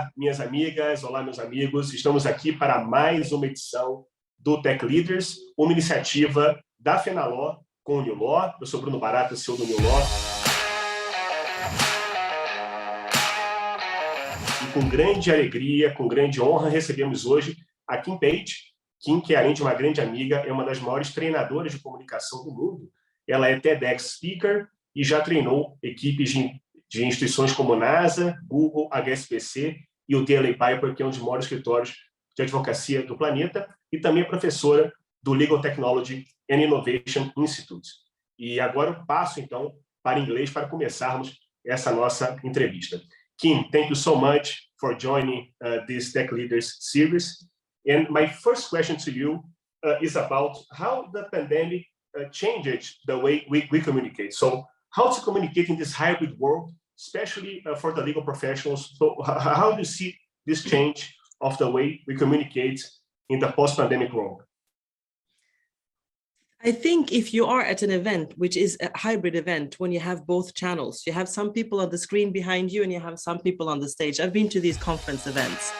Olá, minhas amigas, olá, meus amigos. Estamos aqui para mais uma edição do TechLeaders, uma iniciativa da Fenalaw com o New Law. Eu sou Bruno Barata, CEO do New Law. E com grande alegria, com grande honra, recebemos hoje a Kim Paige. Kim, que além de uma grande amiga, é uma das maiores treinadoras de comunicação do mundo. Ela é TEDx Speaker e já treinou equipes de instituições como NASA, Google, HSBC e o DLA Piper, que é um dos maiores escritórios de advocacia do planeta, e também é professora do Legal Technology and Innovation Institute. E agora eu passo, então, para inglês para começarmos essa nossa entrevista. Kim, thank you so much for joining this Tech Leaders series. And my first question to you is about how the pandemic changed the way we communicate. So how to communicate in this hybrid world, especially for the legal professionals. So how do you see this change of the way we communicate in the post-pandemic world? I think if you are at an event, which is a hybrid event, when you have both channels, you have some people on the screen behind you and you have some people on the stage. I've been to these conference events.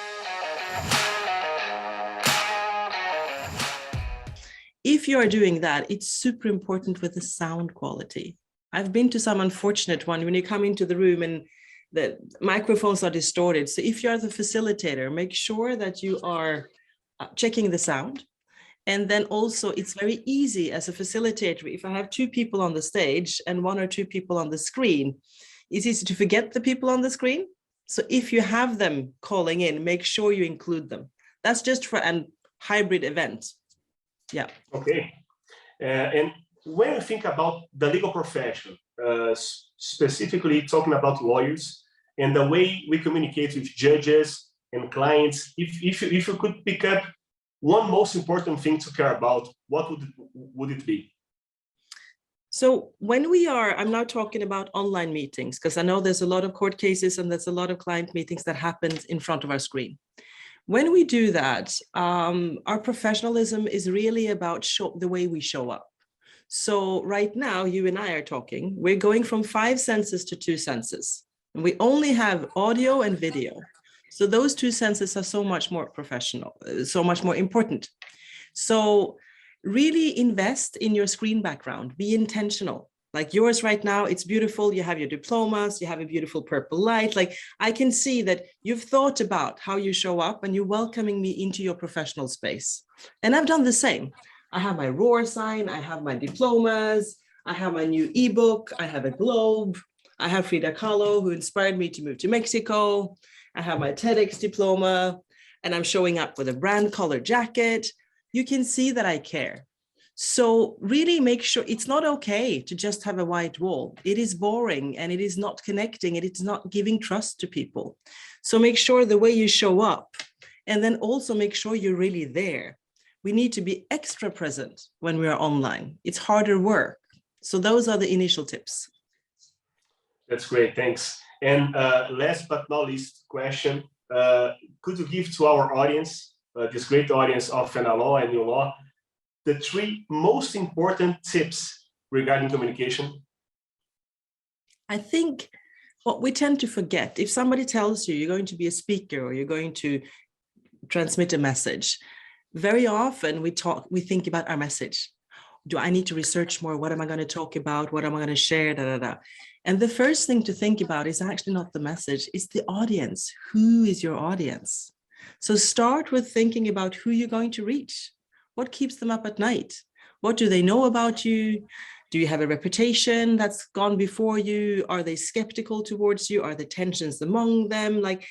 If you are doing that, it's super important with the sound quality. I've been to some unfortunate one when you come into the room and the microphones are distorted. So if you're the facilitator, make sure that you are checking the sound. And then also it's very easy as a facilitator, if I have two people on the stage and one or two people on the screen, it's easy to forget the people on the screen. So if you have them calling in, make sure you include them. That's just for a hybrid event. Yeah. Okay. And when you think about the legal profession, specifically talking about lawyers and the way we communicate with judges and clients, if you could pick up one most important thing to care about, what would it be? So when we are, I'm now talking about online meetings, because I know there's a lot of court cases and there's a lot of client meetings that happen in front of our screen. When we do that, our professionalism is really about the way we show up. So right now, you and I are talking, we're going from 5 senses to 2 senses. And we only have audio and video. So those 2 senses are so much more professional, so much more important. So really invest in your screen background, be intentional. Like yours right now, it's beautiful. You have your diplomas, you have a beautiful purple light. Like I can see that you've thought about how you show up and you're welcoming me into your professional space. And I've done the same. I have my roar sign, I have my diplomas, I have my new ebook, I have a globe, I have Frida Kahlo, who inspired me to move to Mexico. I have my TEDx diploma, and I'm showing up with a brand color jacket. You can see that I care. So really make sure it's not okay to just have a white wall. It is boring and it is not connecting and it's not giving trust to people. So make sure the way you show up, and then also make sure you're really there. We need to be extra present when we are online. It's harder work. So those are the initial tips. That's great, thanks. And last but not least question, could you give to our audience, this great audience of Fenalaw and New Law, the 3 most important tips regarding communication? I think what we tend to forget, if somebody tells you you're going to be a speaker or you're going to transmit a message, very often we think about our message. Do I need to research more? What am I going to talk about? What am I going to share? And the first thing to think about is actually not the message, it's the audience. Who is your audience? So start with thinking about who you're going to reach. What keeps them up at night? What do they know about you? Do you have a reputation that's gone before you? Are they skeptical towards you? Are there tensions among them? Like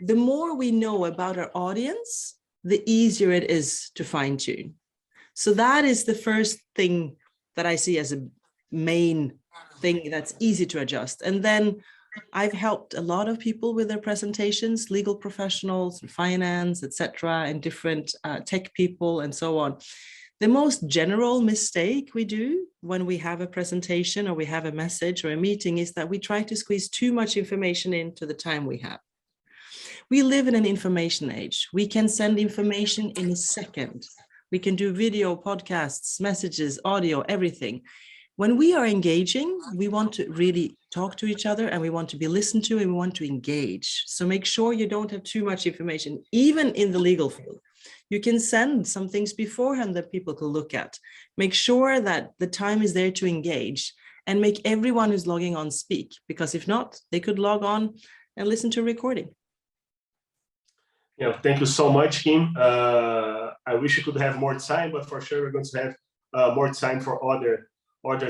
the more we know about our audience, the easier it is to fine tune. So that is the first thing that I see as a main thing that's easy to adjust. And then I've helped a lot of people with their presentations, legal professionals, finance, etc., and different tech people and so on. The most general mistake we do when we have a presentation or we have a message or a meeting is that we try to squeeze too much information into the time we have. We live in an information age. We can send information in a second. We can do video, podcasts, messages, audio, everything. When we are engaging, we want to really talk to each other and we want to be listened to and we want to engage. So make sure you don't have too much information, even in the legal field. You can send some things beforehand that people can look at. Make sure that the time is there to engage and make everyone who's logging on speak, because if not, they could log on and listen to a recording. Yeah, thank you so much, Kim. I wish we could have more time, but for sure we're going to have more time for other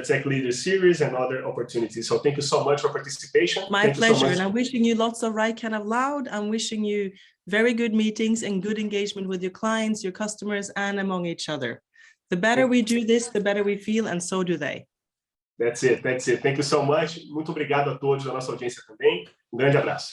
Tech Leaders series and other opportunities. So thank you so much for participation. My pleasure. And I'm wishing you lots of right kind of loud. I'm wishing you very good meetings and good engagement with your clients, your customers, and among each other. The better we do this, the better we feel, and so do they. That's it. Thank you so much. Muito obrigado a todos da nossa audiência também. Grande abraço.